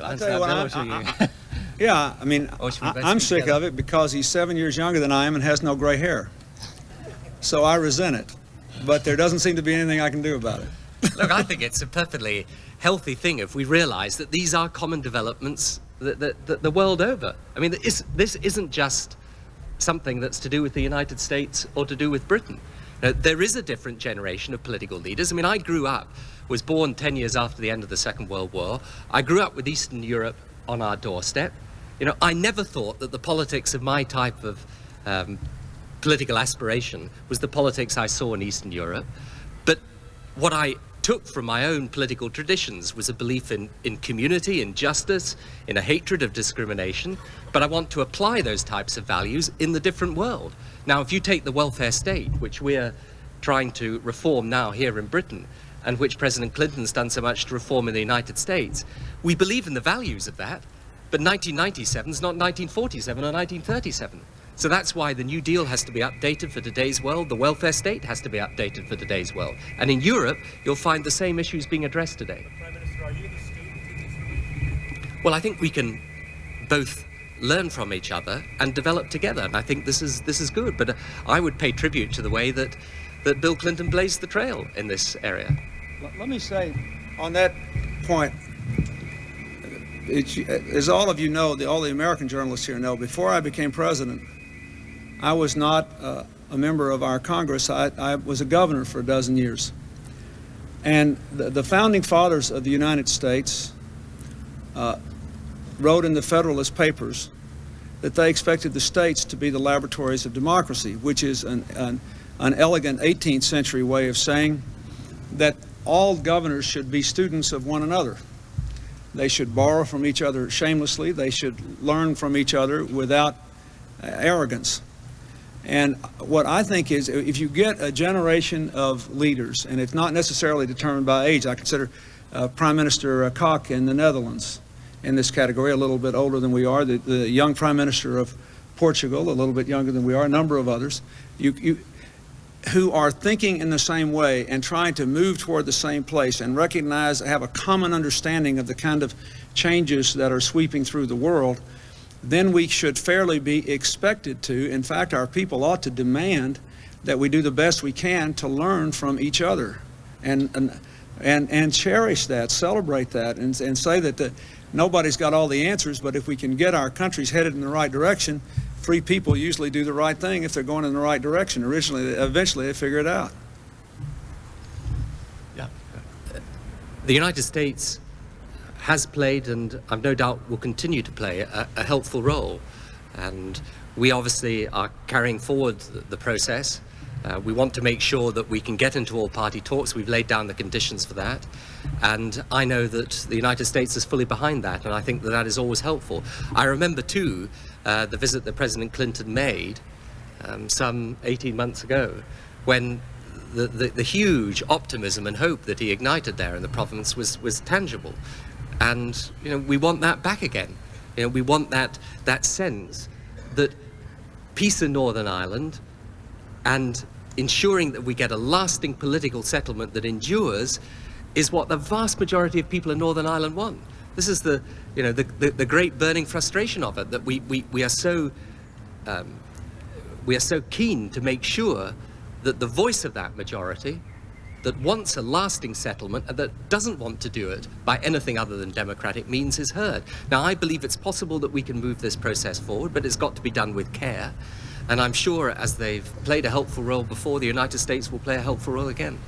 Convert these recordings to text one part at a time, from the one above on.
I'll tell you what, yeah, I mean, I'm sick of it because he's 7 years younger than I am and has no gray hair. So I resent it. But there doesn't seem to be anything I can do about it. Look, I think it's a perfectly healthy thing if we realize that these are common developments the world over. I mean, this isn't just something that's to do with the United States or to do with Britain. There is a different generation of political leaders. I mean, I grew up, was born 10 years after the end of the Second World War. I grew up with Eastern Europe on our doorstep. You know, I never thought that the politics of my type of political aspiration was the politics I saw in Eastern Europe. But what I took from my own political traditions was a belief in community, in justice, in a hatred of discrimination. But I want to apply those types of values in the different world. Now, if you take the welfare state, which we're trying to reform now here in Britain, and which President Clinton's done so much to reform in the United States, we believe in the values of that, but 1997 is not 1947 or 1937. So that's why the New Deal has to be updated for today's world, the welfare state has to be updated for today's world. And in Europe, you'll find the same issues being addressed today. Prime Minister, are you the student in this relief? Well, I think we can both learn from each other and develop together, and I think this is good. But I would pay tribute to the way that Bill Clinton blazed the trail in this area. Let me say on that point, as all of you know, all the American journalists here know, before I became president, I was not a member of our Congress. I was a governor for a dozen years. And the founding fathers of the United States wrote in the Federalist Papers that they expected the states to be the laboratories of democracy, which is an elegant 18th century way of saying that all governors should be students of one another. They should borrow from each other shamelessly. They should learn from each other without arrogance. And what I think is, if you get a generation of leaders, and it's not necessarily determined by age, I consider Prime Minister Kok in the Netherlands in this category, a little bit older than we are, the young Prime Minister of Portugal, a little bit younger than we are, a number of others, who are thinking in the same way and trying to move toward the same place and recognize, have a common understanding of the kind of changes that are sweeping through the world, then we should fairly be expected to, in fact, our people ought to demand that we do the best we can to learn from each other and cherish that, celebrate that, and say that nobody's got all the answers, but if we can get our countries headed in the right direction, free people usually do the right thing if they're going in the right direction. Eventually they figure it out. Yeah. The United States has played, and I've no doubt will continue to play, a helpful role. And we obviously are carrying forward the process. We want to make sure that we can get into all-party talks. We've laid down the conditions for that. And I know that the United States is fully behind that, and I think that that is always helpful. I remember, too, the visit that President Clinton made some 18 months ago, when the huge optimism and hope that he ignited there in the province was tangible. And, you know, we want that back again. You know, we want that sense that peace in Northern Ireland and ensuring that we get a lasting political settlement that endures is what the vast majority of people in Northern Ireland want. This is the great burning frustration of it, that we are so keen to make sure that the voice of that majority that wants a lasting settlement and that doesn't want to do it by anything other than democratic means is heard. Now, I believe it's possible that we can move this process forward, but it's got to be done with care. And I'm sure, as they've played a helpful role before, the United States will play a helpful role again.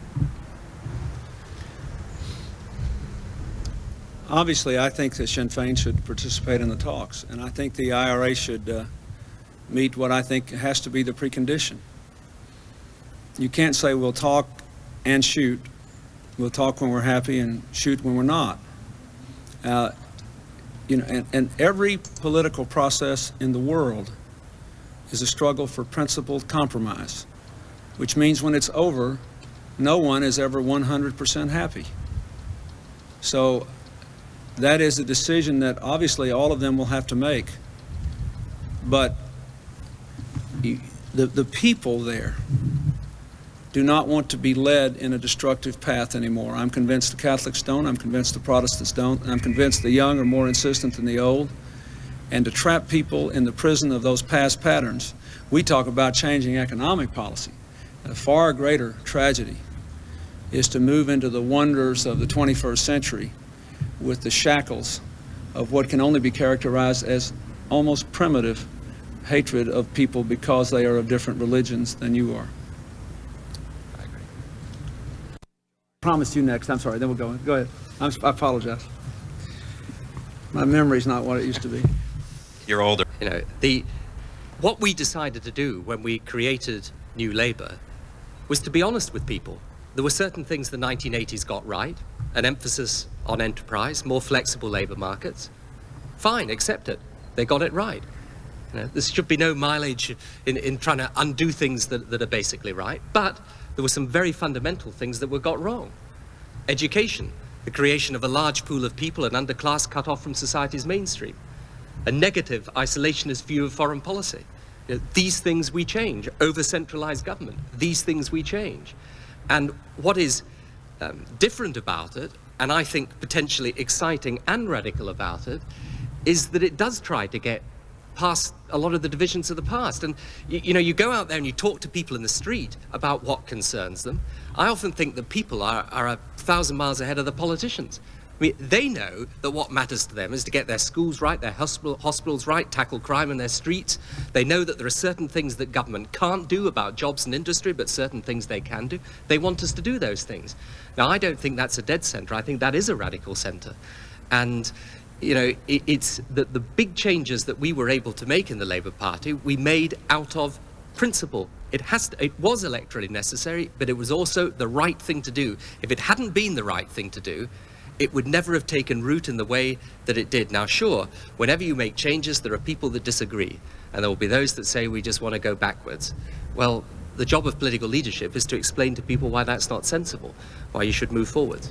Obviously, I think that Sinn Féin should participate in the talks, and I think the IRA should meet what I think has to be the precondition. You can't say we'll talk and shoot. We'll talk when we're happy and shoot when we're not. And every political process in the world is a struggle for principled compromise, which means when it's over, no one is ever 100% happy. So that is a decision that obviously all of them will have to make. But the people there do not want to be led in a destructive path anymore. I'm convinced the Catholics don't. I'm convinced the Protestants don't. I'm convinced the young are more insistent than the old. And to trap people in the prison of those past patterns, we talk about changing economic policy. A far greater tragedy is to move into the wonders of the 21st century with the shackles of what can only be characterized as almost primitive hatred of people because they are of different religions than you are. Promised you next. I'm sorry. Then we'll go. Go ahead. I apologize. My memory's not what it used to be. You're older. You know, what we decided to do when we created New Labour was to be honest with people. There were certain things the 1980s got right, an emphasis on enterprise, more flexible labour markets. Fine, accept it. They got it right. You know, there should be no mileage in trying to undo things that are basically right. But there were some very fundamental things that were got wrong. Education, the creation of a large pool of people, an underclass cut off from society's mainstream. A negative, isolationist view of foreign policy. You know, these things we change. Over-centralized government. These things we change. And what is different about it, and I think potentially exciting and radical about it, is that it does try to get past a lot of the divisions of the past. And you know, you go out there and you talk to people in the street about what concerns them. I often think that people are 1,000 miles ahead of the politicians. I mean, they know that what matters to them is to get their schools right, their hospitals right, tackle crime in their streets. They know that there are certain things that government can't do about jobs and industry, but certain things they can do. They want us to do those things. Now, I don't think that's a dead centre. I think that is a radical centre. And you know, it's the big changes that we were able to make in the Labour Party, we made out of principle. It was electorally necessary, but it was also the right thing to do. If it hadn't been the right thing to do, it would never have taken root in the way that it did. Now, sure, whenever you make changes, there are people that disagree, and there will be those that say we just want to go backwards. Well, the job of political leadership is to explain to people why that's not sensible, why you should move forward.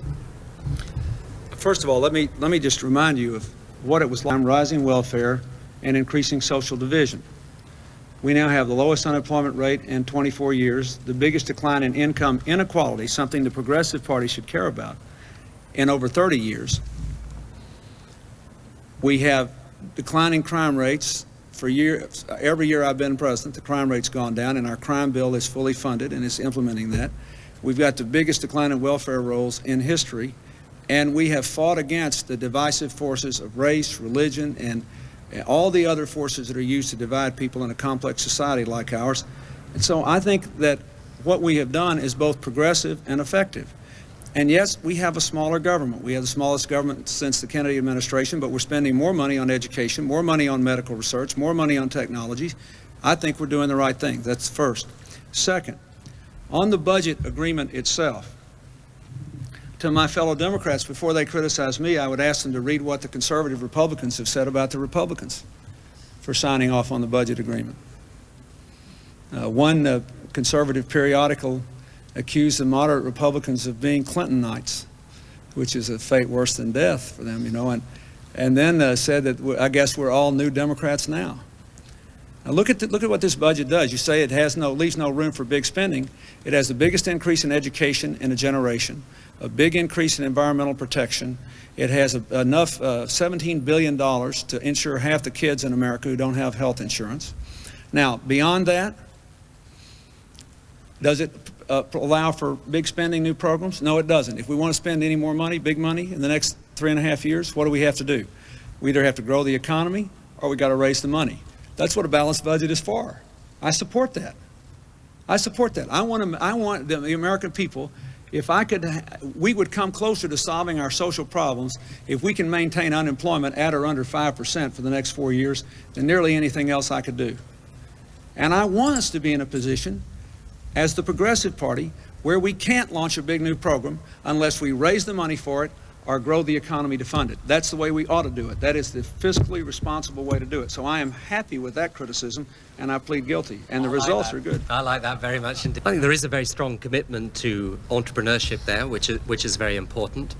First of all, let me just remind you of what it was like. Rising welfare and increasing social division. We now have the lowest unemployment rate in 24 years, the biggest decline in income inequality, something the Progressive Party should care about, in over 30 years. We have declining crime rates for years. Every year I've been president, the crime rate's gone down, and our crime bill is fully funded and is implementing that. We've got the biggest decline in welfare rolls in history. And we have fought against the divisive forces of race, religion, and all the other forces that are used to divide people in a complex society like ours. And so I think that what we have done is both progressive and effective. And yes, we have a smaller government. We have the smallest government since the Kennedy administration, but we're spending more money on education, more money on medical research, more money on technology. I think we're doing the right thing. That's first. Second, on the budget agreement itself, to my fellow Democrats, before they criticize me, I would ask them to read what the conservative Republicans have said about the Republicans for signing off on the budget agreement. One conservative periodical accused the moderate Republicans of being Clintonites, which is a fate worse than death for them, you know, and then said that I guess we're all new Democrats now. Now look at what this budget does. You say it leaves no room for big spending. It has the biggest increase in education in a generation, a big increase in environmental protection. It has enough $17 billion to insure half the kids in America who don't have health insurance. Now, beyond that, does it allow for big spending, new programs? No, it doesn't. If we want to spend any more money, big money, in the next 3.5 years, what do we have to do? We either have to grow the economy or we got to raise the money. That's what a balanced budget is for. I support that. I support that. I want the American people, if I could, we would come closer to solving our social problems if we can maintain unemployment at or under 5% for the next 4 years than nearly anything else I could do. And I want us to be in a position as the Progressive Party where we can't launch a big new program unless we raise the money for it or grow the economy to fund it. That's the way we ought to do it. That is the fiscally responsible way to do it. So I am happy with that criticism, and I plead guilty. And the results are good. I like that very much indeed. I think there is a very strong commitment to entrepreneurship there, which is very important.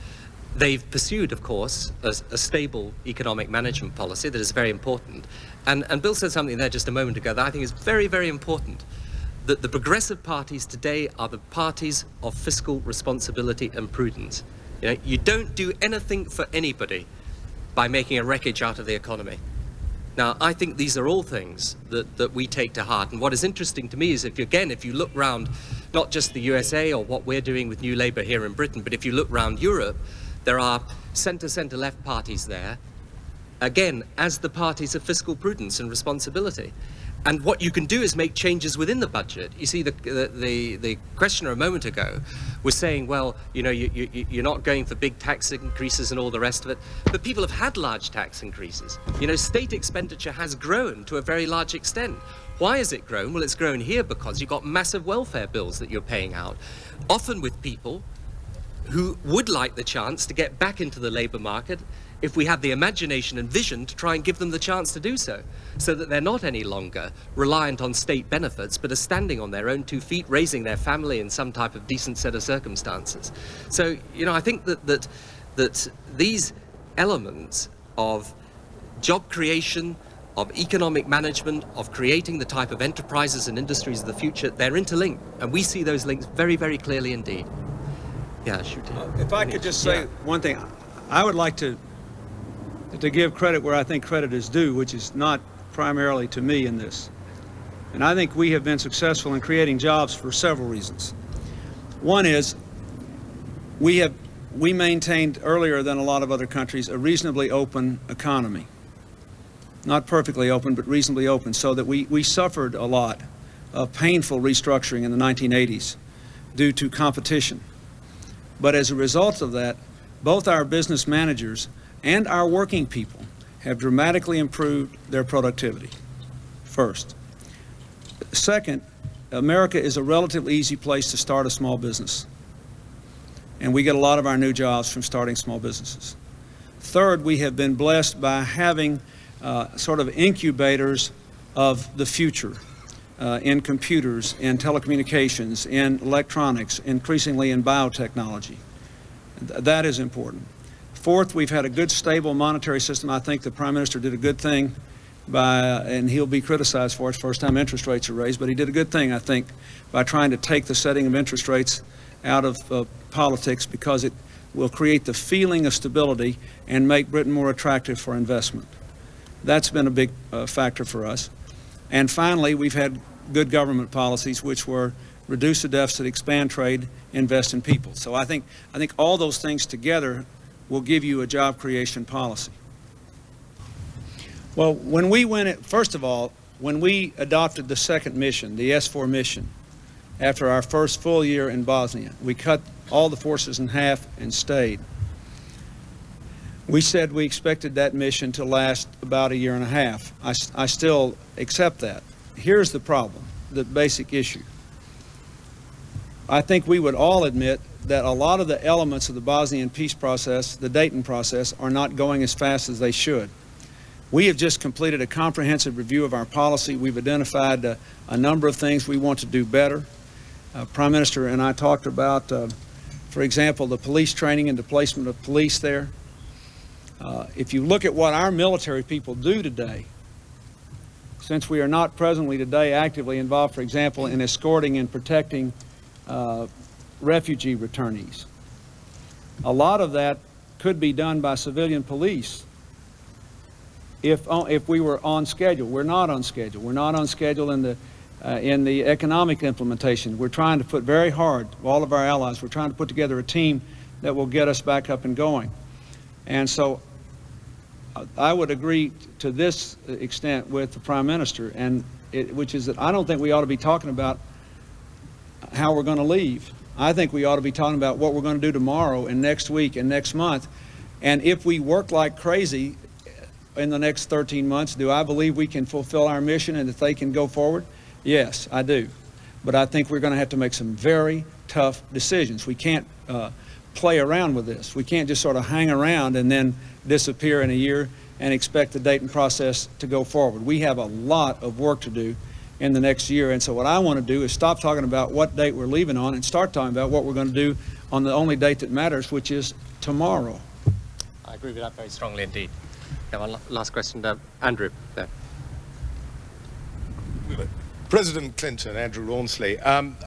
They've pursued, of course, a stable economic management policy that is very important. And Bill said something there just a moment ago that I think is very, very important. that the progressive parties today are the parties of fiscal responsibility and prudence. You know, you don't do anything for anybody by making a wreckage out of the economy. Now, I think these are all things that we take to heart. And what is interesting to me is if you look round, not just the USA or what we're doing with New Labour here in Britain, but if you look round Europe, there are centre-left parties there, again, as the parties of fiscal prudence and responsibility. And what you can do is make changes within the budget. You see, the questioner a moment ago was saying, well, you know, you're not going for big tax increases and all the rest of it. But people have had large tax increases. You know, state expenditure has grown to a very large extent. Why has it grown? Well, it's grown here because you've got massive welfare bills that you're paying out, often with people who would like the chance to get back into the labour market if we had the imagination and vision to try and give them the chance to do so that they're not any longer reliant on state benefits, but are standing on their own 2 feet, raising their family in some type of decent set of circumstances. So, you know, I think that these elements of job creation, of economic management, of creating the type of enterprises and industries of the future, they're interlinked, and we see those links very, very clearly indeed. Yeah, shoot. If I could just say one thing, I would like to give credit where I think credit is due, which is not primarily to me in this. And I think we have been successful in creating jobs for several reasons. One is we maintained earlier than a lot of other countries a reasonably open economy. Not perfectly open, but reasonably open, so that we suffered a lot of painful restructuring in the 1980s due to competition. But as a result of that, both our business managers and our working people have dramatically improved their productivity, first. Second, America is a relatively easy place to start a small business. And we get a lot of our new jobs from starting small businesses. Third, we have been blessed by having sort of incubators of the future in computers, in telecommunications, in electronics, increasingly in biotechnology. That is important. Fourth, we've had a good, stable monetary system. I think the Prime Minister did a good thing and he'll be criticized for it, first time interest rates are raised, but he did a good thing, I think, by trying to take the setting of interest rates out of politics, because it will create the feeling of stability and make Britain more attractive for investment. That's been a big factor for us. And finally, we've had good government policies, which were reduce the deficit, expand trade, invest in people. So I think all those things together will give you a job creation policy. Well, first of all, when we adopted the second mission, the S4 mission, after our first full year in Bosnia, we cut all the forces in half and stayed. We said we expected that mission to last about a year and a half. I still accept that. Here's the problem, the basic issue. I think we would all admit that a lot of the elements of the Bosnian peace process, the Dayton process, are not going as fast as they should. We have just completed a comprehensive review of our policy. We've identified a number of things we want to do better. Prime Minister and I talked about, for example, the police training and displacement of police there. If you look at what our military people do today, since we are not presently today actively involved, for example, in escorting and protecting refugee returnees, a lot of that could be done by civilian police if we were on schedule. We're not on schedule. We're not on schedule in the economic implementation. We're trying to put very hard, all of our allies, we're trying to put together a team that will get us back up and going. And so I would agree to this extent with the Prime Minister, which is that I don't think we ought to be talking about how we're going to leave. I think we ought to be talking about what we're going to do tomorrow and next week and next month. And if we work like crazy in the next 13 months, do I believe we can fulfill our mission and that they can go forward? Yes, I do. But I think we're going to have to make some very tough decisions. We can't play around with this. We can't just sort of hang around and then disappear in a year and expect the Dayton process to go forward. We have a lot of work to do in the next year, and so what I want to do is stop talking about what date we're leaving on and start talking about what we're going to do on the only date that matters, which is tomorrow. I agree with that very strongly indeed. One last question, Andrew. There. President Clinton, Andrew Rawnsley,